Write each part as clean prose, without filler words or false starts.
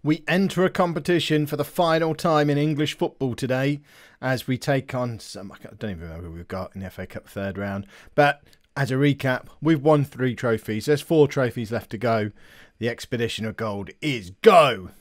We enter a competition for the final time in English football today as we take on some, I don't even remember who we've got in the FA Cup third round. But as a recap, we've won 3 trophies. There's 4 trophies left to go. The expedition of gold is go!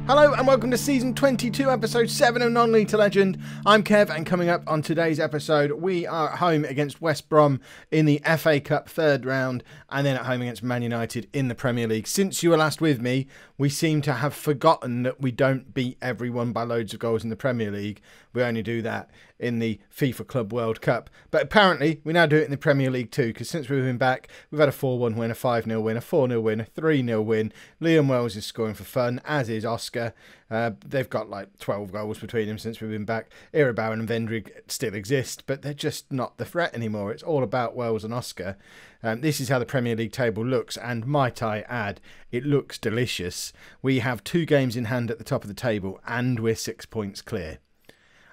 Hello and welcome to Season 22, Episode 7 of Non-League to Legend. I'm Kev, and coming up on today's episode, we are at home against West Brom in the FA Cup third round, and then at home against Man Utd in the Premier League. Since you were last with me, we seem to have forgotten that we don't beat everyone by loads of goals in the Premier League. We only do that in the FIFA Club World Cup. But apparently, we now do it in the Premier League too, because since we've been back, we've had a 4-1 win, a 5-0 win, a 4-0 win, a 3-0 win. Liam Wells is scoring for fun, as is Oscar. They've got like 12 goals between them since we've been back. E07 and Vendrig still exist, but they're just not the threat anymore. It's all about Wells and Oscar. This is how the Premier League table looks, and might I add, it looks delicious. We have 2 games in hand at the top of the table, and we're 6 points clear.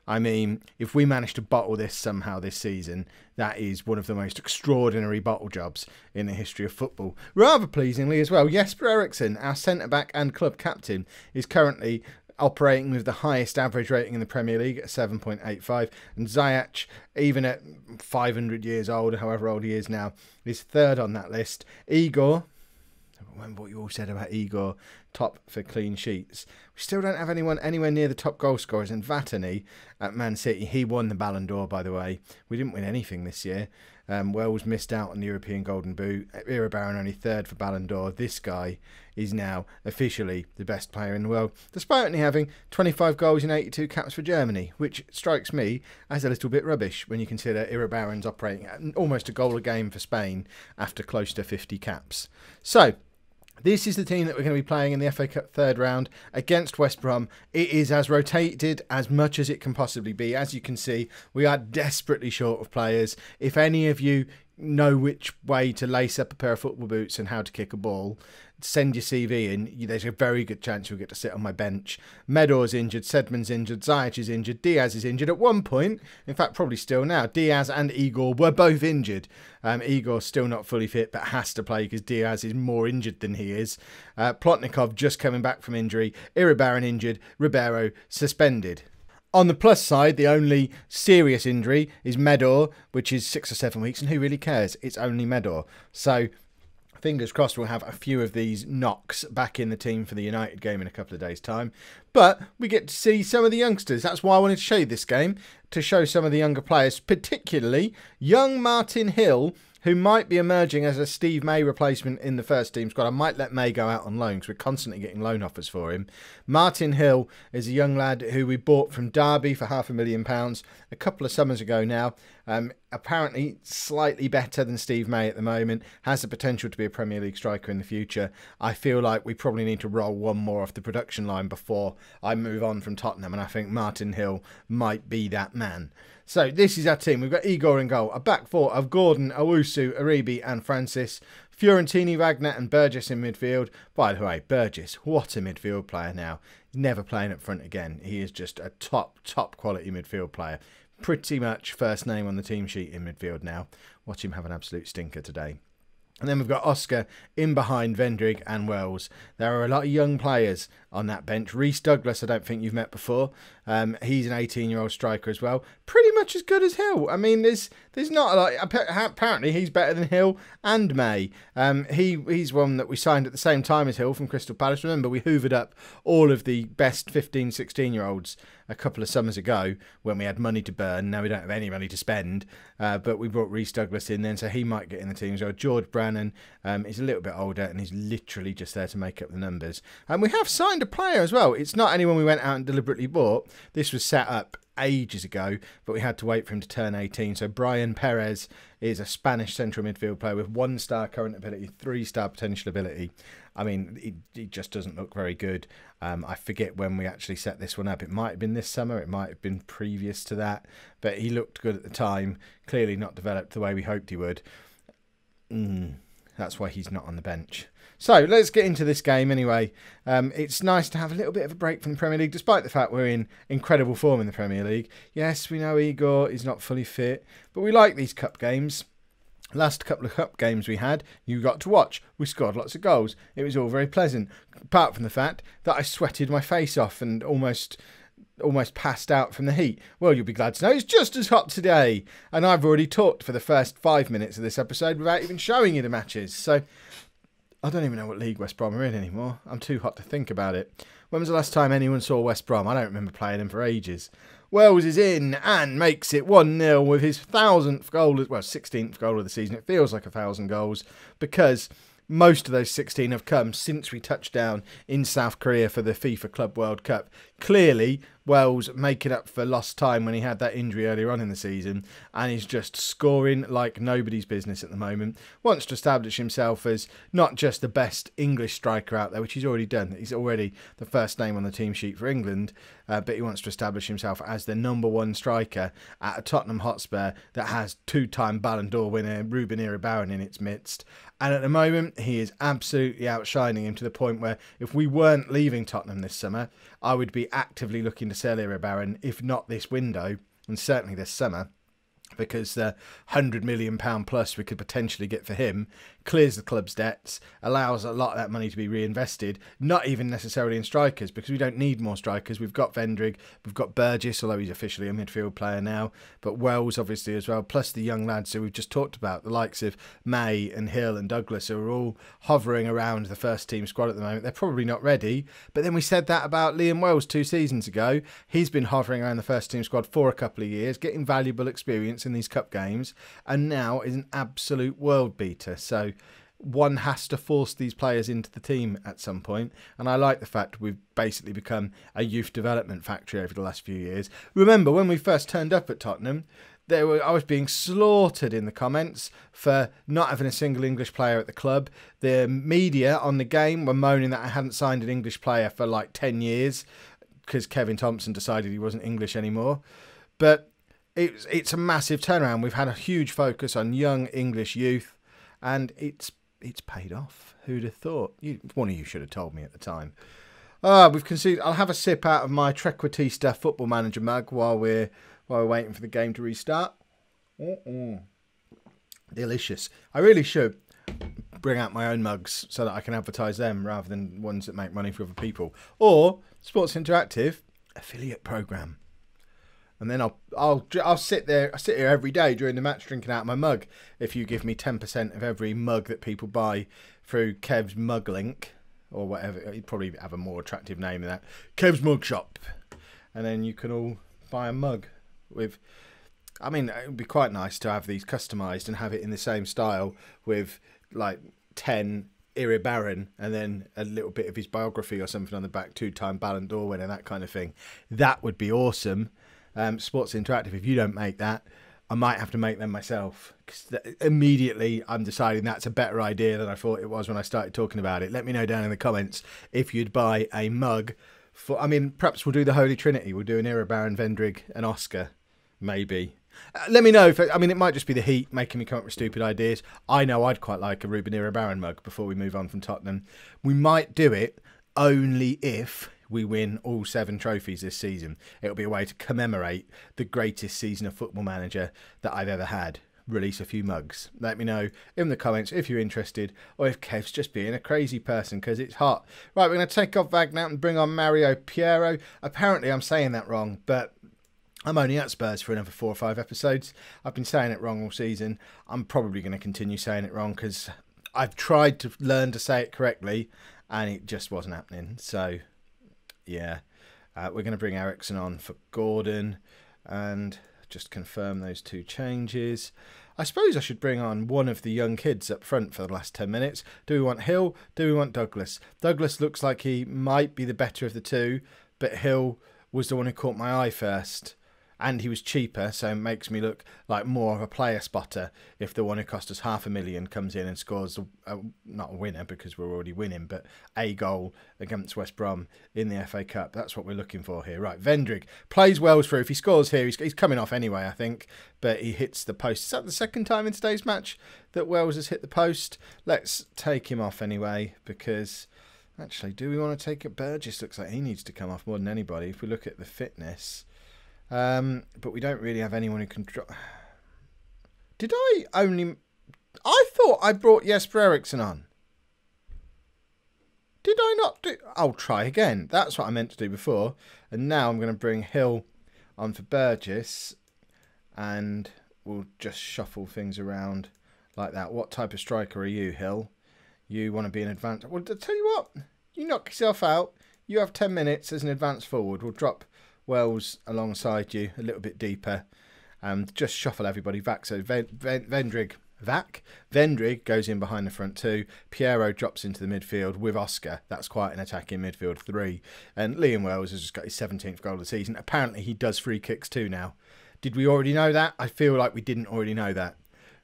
I mean, if we manage to bottle this somehow this season, that is one of the most extraordinary bottle jobs in the history of football. Rather pleasingly as well, Jesper Eriksson, our centre-back and club captain, is currently operating with the highest average rating in the Premier League at 7.85. And Ziyech, even at 500 years old, however old he is now, is third on that list. Igor, remember what you all said about Igor, top for clean sheets. We still don't have anyone anywhere near the top goal scorers. And Vatany at Man City, he won the Ballon d'Or, by the way. We didn't win anything this year. Wells missed out on the European Golden Boot. E07 only third for Ballon d'Or. This guy is now officially the best player in the world, despite only having 25 goals in 82 caps for Germany, which strikes me as a little bit rubbish when you consider E07's operating at almost a goal a game for Spain after close to 50 caps. So, this is the team that we're going to be playing in the FA Cup third round against West Brom. It is as rotated as much as it can possibly be. As you can see, we are desperately short of players. If any of you know which way to lace up a pair of football boots and how to kick a ball, send your CV in. There's a very good chance you'll get to sit on my bench. Medor's injured, Sedman's injured, Ziyech is injured, Diaz is injured. At one point, in fact probably still now, Diaz and Igor were both injured. Igor's still not fully fit but has to play because Diaz is more injured than he is. Plotnikov just coming back from injury, E07 injured, Ribeiro suspended. On the plus side, the only serious injury is Medor, which is 6 or 7 weeks, and who really cares? It's only Medor. So fingers crossed we'll have a few of these knocks back in the team for the United game in a couple of days' time. But we get to see some of the youngsters. That's why I wanted to show you this game, to show some of the younger players, particularly young Martin Hill, who might be emerging as a Steve May replacement in the first team squad. I might let May go out on loan because we're constantly getting loan offers for him. Martin Hill is a young lad who we bought from Derby for £500,000 a couple of summers ago now. Apparently slightly better than Steve May at the moment. Has the potential to be a Premier League striker in the future. I feel like we probably need to roll one more off the production line before I move on from Tottenham, and I think Martin Hill might be that man. So this is our team. We've got Igor in goal, a back four of Gordon, Owusu, Aribi and Francis, Fiorentini, Wagner and Burgess in midfield. By the way, Burgess, what a midfield player now. He's never playing up front again. He is just a top quality midfield player. Pretty much first name on the team sheet in midfield now. Watch him have an absolute stinker today. And then we've got Oscar in behind Vendrig and Wells. There are a lot of young players on that bench. Reece Douglas, I don't think you've met before. He's an 18-year-old striker as well. Pretty much as good as Hill. I mean, there's not a lot. Apparently, he's better than Hill and May. He's one that we signed at the same time as Hill from Crystal Palace. Remember, we hoovered up all of the best 15, 16-year-olds a couple of summers ago when we had money to burn. Now we don't have any money to spend. But we brought Reece Douglas in then, so he might get in the team as well. George Brannan is a little bit older and he's literally just there to make up the numbers. And we have signed a player as well. It's not anyone we went out and deliberately bought. This was set up ages ago, but we had to wait for him to turn 18. So Brian Perez is a Spanish central midfield player with 1-star current ability, 3-star potential ability. I mean, he just doesn't look very good. I forget when we actually set this one up. It might have been this summer. It might have been previous to that. But he looked good at the time. Clearly not developed the way we hoped he would. That's why he's not on the bench. So let's get into this game anyway. It's nice to have a little bit of a break from the Premier League, despite the fact we're in incredible form in the Premier League. Yes, we know Igor is not fully fit, but we like these cup games. Last couple of cup games we had, you got to watch. We scored lots of goals. It was all very pleasant, apart from the fact that I sweated my face off and almost passed out from the heat. Well, you'll be glad to know it's just as hot today. And I've already talked for the first 5 minutes of this episode without even showing you the matches. So I don't even know what league West Brom are in anymore. I'm too hot to think about it. When was the last time anyone saw West Brom? I don't remember playing them for ages. Wells is in and makes it 1-0 with his 1,000th goal, well, 16th goal of the season. It feels like 1,000 goals because most of those 16 have come since we touched down in South Korea for the FIFA Club World Cup. Clearly, Wells making up for lost time when he had that injury earlier on in the season, and he's just scoring like nobody's business at the moment. Wants to establish himself as not just the best English striker out there, which he's already done. He's already the first name on the team sheet for England, but he wants to establish himself as the #1 striker at a Tottenham Hotspur that has 2-time Ballon d'Or winner Ruben Iribarren in its midst. And at the moment, he is absolutely outshining him to the point where if we weren't leaving Tottenham this summer, I would be actively looking to sell Iribarren, if not this window, and certainly this summer, because the £100 million plus we could potentially get for him clears the club's debts, allows a lot of that money to be reinvested, not even necessarily in strikers, because we don't need more strikers. We've got Vendrig, we've got Burgess, although he's officially a midfield player now, but Wells obviously as well, plus the young lads who we've just talked about, the likes of May and Hill and Douglas, who are all hovering around the first team squad at the moment. They're probably not ready, but then we said that about Liam Wells 2 seasons ago. He's been hovering around the first team squad for a couple of years, getting valuable experience in these cup games, and now is an absolute world beater. So one has to force these players into the team at some point, and I like the fact we've basically become a youth development factory over the last few years. Remember when we first turned up at Tottenham, I was being slaughtered in the comments for not having a single English player at the club. The media on the game were moaning that I hadn't signed an English player for like 10 years because Kevin Thompson decided he wasn't English anymore. But it's a massive turnaround. We've had a huge focus on young English youth, and it's paid off. Who'd have thought? One of you should have told me at the time. We've conceded. I'll have a sip out of my Trequartista Football Manager mug while we're waiting for the game to restart. Delicious. I really should bring out my own mugs so that I can advertise them rather than ones that make money for other people. Or Sports Interactive affiliate program. And then I'll sit there. I sit here every day during the match drinking out of my mug. If you give me 10% of every mug that people buy through Kev's Mug Link or whatever, you'd probably have a more attractive name than that. Kev's Mug Shop, and then you can all buy a mug with. I mean, it would be quite nice to have these customised and have it in the same style with like 10 Iribarren and then a little bit of his biography or something on the back, 2-time Ballon d'Or winner, that kind of thing. That would be awesome. Sports Interactive, if you don't make that, I might have to make them myself, because immediately I'm deciding that's a better idea than I thought it was when I started talking about it. Let me know down in the comments if you'd buy a mug for, I mean, perhaps we'll do the Holy Trinity. We'll do an Iribarren, Vendrig and Oscar, maybe. Let me know if, I mean, it might just be the heat making me come up with stupid ideas. I know I'd quite like a Ruben Iribarren mug before we move on from Tottenham. We might do it only if we win all 7 trophies this season. It'll be a way to commemorate the greatest season of Football Manager that I've ever had. Release a few mugs. Let me know in the comments if you're interested, or if Kev's just being a crazy person because it's hot. Right, we're going to take off Wagner and bring on Mario Piero. Apparently I'm saying that wrong, but I'm only at Spurs for another 4 or 5 episodes. I've been saying it wrong all season. I'm probably going to continue saying it wrong because I've tried to learn to say it correctly and it just wasn't happening. So yeah, we're going to bring Ericsson on for Gordon and just confirm those 2 changes. I suppose I should bring on one of the young kids up front for the last 10 minutes. Do we want Hill? Do we want Douglas? Douglas looks like he might be the better of the 2, but Hill was the one who caught my eye first. and he was cheaper, so it makes me look like more of a player spotter if the one who cost us $500,000 comes in and scores not a winner because we're already winning, but a goal against West Brom in the FA Cup. That's what we're looking for here. Right, Vendrig plays Wells through. If he scores here, he's coming off anyway, I think, but he hits the post. Is that the second time in today's match that Wells has hit the post? Let's take him off anyway, because actually, do we want to take it? Burgess looks like he needs to come off more than anybody if we look at the fitness. But we don't really have anyone who can drop. Did I only... I thought I brought Jesper Eriksson on. Did I not do... I'll try again. That's what I meant to do before. And now I'm going to bring Hill on for Burgess. And we'll just shuffle things around like that. What type of striker are you, Hill? You want to be an advance... Well, I'll tell you what. You knock yourself out. You have 10 minutes as an advance forward. We'll drop Wells alongside you a little bit deeper. Just shuffle everybody back. So Vendrig goes in behind the front two. Piero drops into the midfield with Oscar. That's quite an attacking midfield three. And Liam Wells has just got his 17th goal of the season. Apparently he does free kicks too now. Did we already know that? I feel like we didn't already know that.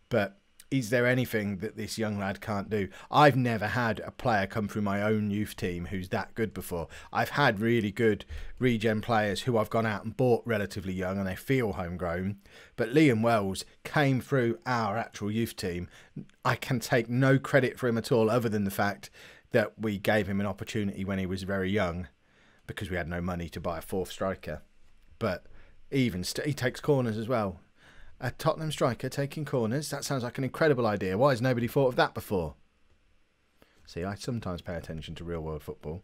But is there anything that this young lad can't do? I've never had a player come through my own youth team who's that good before. I've had really good regen players who I've gone out and bought relatively young and they feel homegrown. But Liam Wells came through our actual youth team. I can take no credit for him at all other than the fact that we gave him an opportunity when he was very young because we had no money to buy a fourth striker. But even he takes corners as well. A Tottenham striker taking corners. That sounds like an incredible idea. Why has nobody thought of that before? See, I sometimes pay attention to real world football.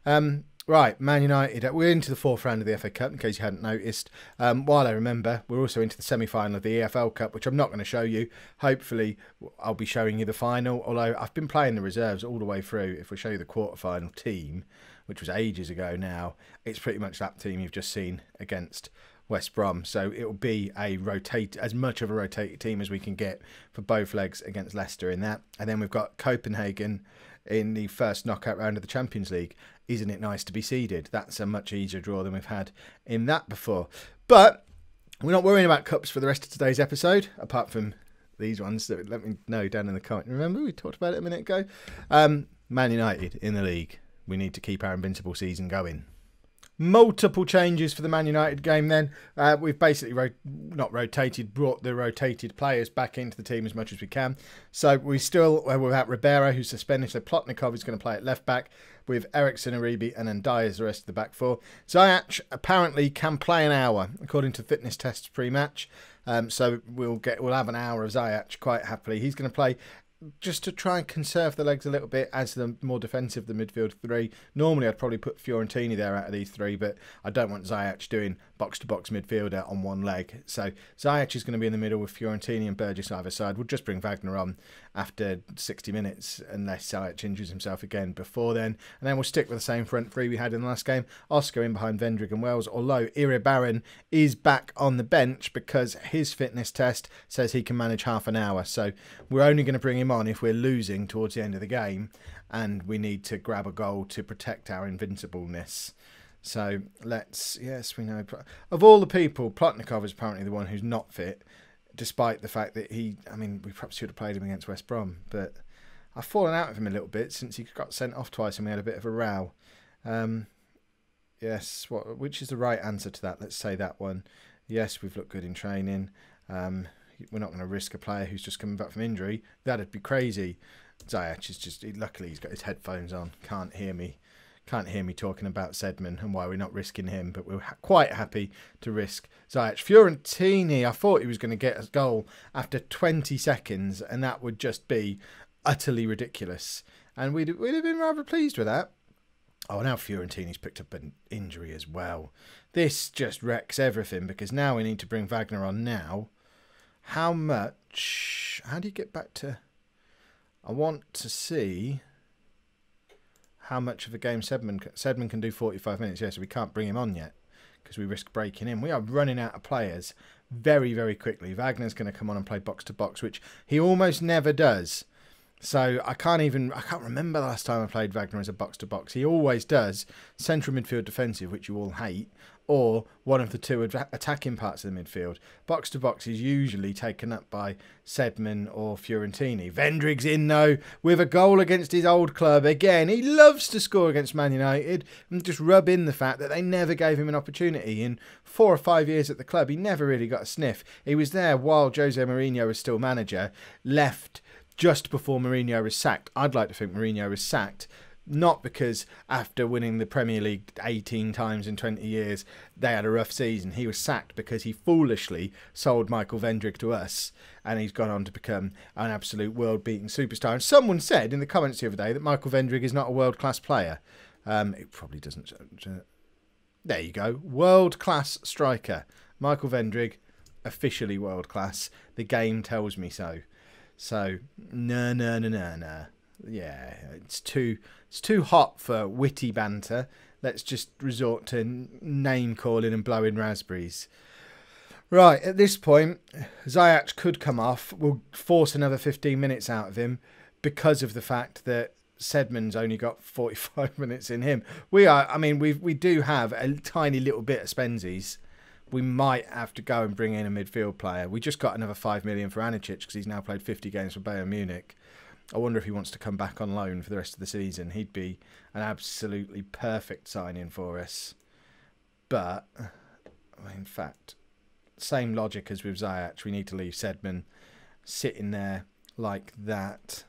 Right, Man United. We're into the fourth round of the FA Cup, in case you hadn't noticed. While I remember, we're also into the semi-final of the EFL Cup, which I'm not going to show you. Hopefully, I'll be showing you the final. Although I've been playing the reserves all the way through. If we show you the quarter-final team, which was ages ago now, it's pretty much that team you've just seen against West Brom, so it will be as much of a rotated team as we can get for both legs against Leicester in that. And then we've got Copenhagen in the first knockout round of the Champions League. Isn't it nice to be seeded? That's a much easier draw than we've had in that before. But we're not worrying about cups for the rest of today's episode, apart from these ones that let me know down in the comment. Remember, we talked about it a minute ago. Man United in the league. We need to keep our invincible season going. Multiple changes for the Man United game then. We've basically brought the rotated players back into the team as much as we can. So we still, without Ribeiro, who's suspended, so Plotnikov is going to play at left back with Eriksson, Aribi and Ndai as the rest of the back four. Ziyech apparently can play an hour, according to fitness tests pre-match. So we'll have an hour of Ziyech quite happily. He's going to play just to try and conserve the legs a little bit as the more defensive the midfield three. Normally I'd probably put Fiorentini there out of these three, but I don't want Ziyech doing box-to-box midfielder on one leg. So Ziyech is going to be in the middle with Fiorentini and Burgess either side. We'll just bring Wagner on after 60 minutes unless Ziyech injures himself again before then. And then we'll stick with the same front three we had in the last game. Oscar in behind Vendrig and Wells, although Iribarren is back on the bench because his fitness test says he can manage half an hour. So we're only going to bring him on if we're losing towards the end of the game and we need to grab a goal to protect our invincibleness. So yes, we know. Of all the people, Plotnikov is apparently the one who's not fit, despite the fact that we perhaps should have played him against West Brom, but I've fallen out of him a little bit since he got sent off twice and we had a bit of a row. Yes, which is the right answer to that? Let's say that one. Yes, we've looked good in training. We're not going to risk a player who's just coming back from injury. That'd be crazy. Ziyech is just, luckily he's got his headphones on. Can't hear me talking about Sedman and why we're not risking him, but we're quite happy to risk Ziyech. Fiorentini, I thought he was going to get a goal after 20 seconds, and that would just be utterly ridiculous. And we'd have been rather pleased with that. Oh, now Fiorentini's picked up an injury as well. This just wrecks everything because now we need to bring Wagner on now. How do you get back to... I want to see how much of a game Sedman can do 45 minutes. Yeah, so we can't bring him on yet because we risk breaking in. We are running out of players very, very quickly. Wagner's going to come on and play box-to-box, which he almost never does. So I can't remember the last time I played Wagner as a box-to-box. He always does central midfield defensive, which you all hate, or one of the two attacking parts of the midfield. Box to box is usually taken up by Sedman or Fiorentini. Vendrig's in though with a goal against his old club. Again, he loves to score against Man United and just rub in the fact that they never gave him an opportunity. In 4 or 5 years at the club, he never really got a sniff. He was there while Jose Mourinho was still manager, left just before Mourinho was sacked. I'd like to think Mourinho was sacked not because after winning the Premier League 18 times in 20 years, they had a rough season. He was sacked because he foolishly sold Michael Vendrick to us, and he's gone on to become an absolute world-beating superstar. And someone said in the comments the other day that Michael Vendrick is not a world-class player. It probably doesn't. There you go. World-class striker. Michael Vendrick, officially world-class. The game tells me so. So, no. Yeah, it's too hot for witty banter. Let's just resort to name calling and blowing raspberries. Right, at this point, Ziyech could come off. We'll force another 15 minutes out of him because of the fact that Sedman's only got 45 minutes in him. We do have a tiny little bit of spensies. We might have to go and bring in a midfield player. We just got another 5 million for Anicic because he's now played 50 games for Bayern Munich. I wonder if he wants to come back on loan for the rest of the season. He'd be an absolutely perfect signing for us. But, in fact, same logic as with Ziyech. We need to leave Sedman sitting there like that.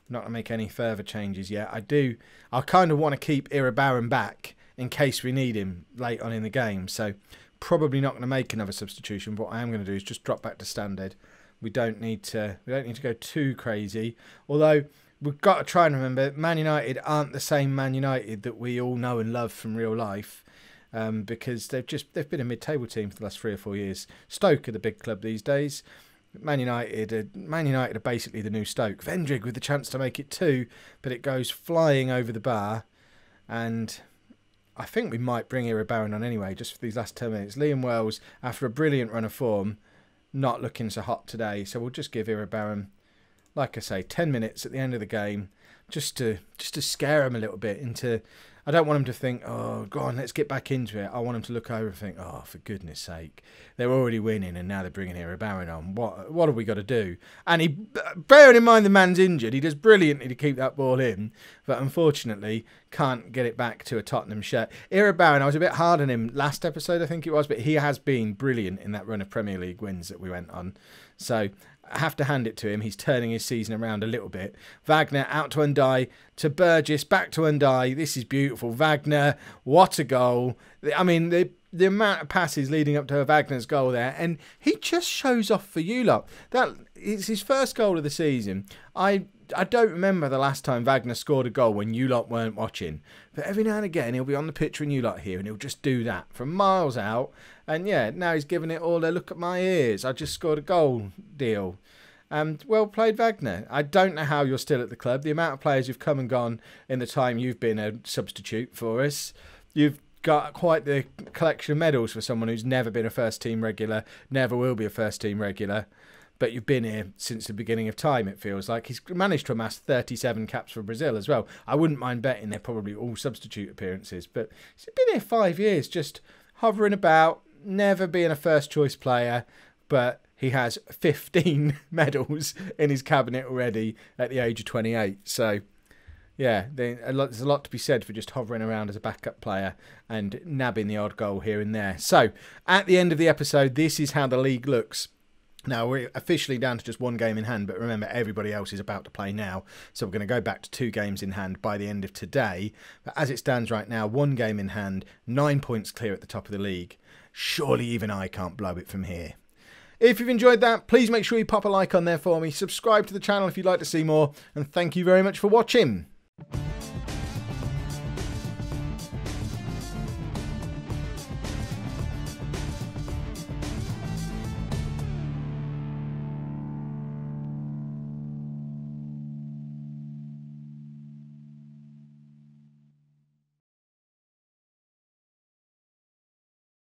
I'm not going to make any further changes yet. I kind of want to keep Iribarren back in case we need him late on in the game. So, probably not going to make another substitution. What I am going to do is just drop back to standard. We don't need to go too crazy. Although we've got to try and remember, Man United aren't the same Man United that we all know and love from real life, because they've been a mid-table team for the last 3 or 4 years. Stoke are the big club these days. Man United are basically the new Stoke. Vendrick with the chance to make it 2, but it goes flying over the bar, and I think we might bring Iribarren on anyway, just for these last 10 minutes. Liam Wells, after a brilliant run of form, not looking so hot today, so we'll just give Iribarren, like I say, 10 minutes at the end of the game, just to scare him a little bit into. I don't want him to think, oh, go on, let's get back into it. I want him to look over and think, oh, for goodness sake, they're already winning and now they're bringing Iribarren on. What have we got to do? And bearing in mind the man's injured, he does brilliantly to keep that ball in, but unfortunately can't get it back to a Tottenham shirt. Iribarren, I was a bit hard on him last episode, I think it was, but he has been brilliant in that run of Premier League wins that we went on. So I have to hand it to him. He's turning his season around a little bit. Wagner out to Undai, to Burgess, back to Undai. This is beautiful. Wagner, what a goal. I mean, the amount of passes leading up to Wagner's goal there, and he just shows off for you lot. That it's his first goal of the season. I don't remember the last time Wagner scored a goal when you lot weren't watching. But every now and again, he'll be on the pitch when you lot here, and he'll just do that from miles out. And yeah, now he's giving it all a look at my ears. I just scored a goal deal. Well played, Wagner. I don't know how you're still at the club. The amount of players who've come and gone in the time you've been a substitute for us. You've got quite the collection of medals for someone who's never been a first-team regular, never will be a first-team regular. But you've been here since the beginning of time, it feels like. He's managed to amass 37 caps for Brazil as well. I wouldn't mind betting they're probably all substitute appearances. But he's been here 5 years, just hovering about, never being a first-choice player. But he has 15 medals in his cabinet already at the age of 28. So, yeah, there's a lot to be said for just hovering around as a backup player and nabbing the odd goal here and there. So, at the end of the episode, this is how the league looks. Now, we're officially down to just 1 game in hand, but remember, everybody else is about to play now. So we're going to go back to 2 games in hand by the end of today. But as it stands right now, 1 game in hand, 9 points clear at the top of the league. Surely even I can't blow it from here. If you've enjoyed that, please make sure you pop a like on there for me. Subscribe to the channel if you'd like to see more. And thank you very much for watching.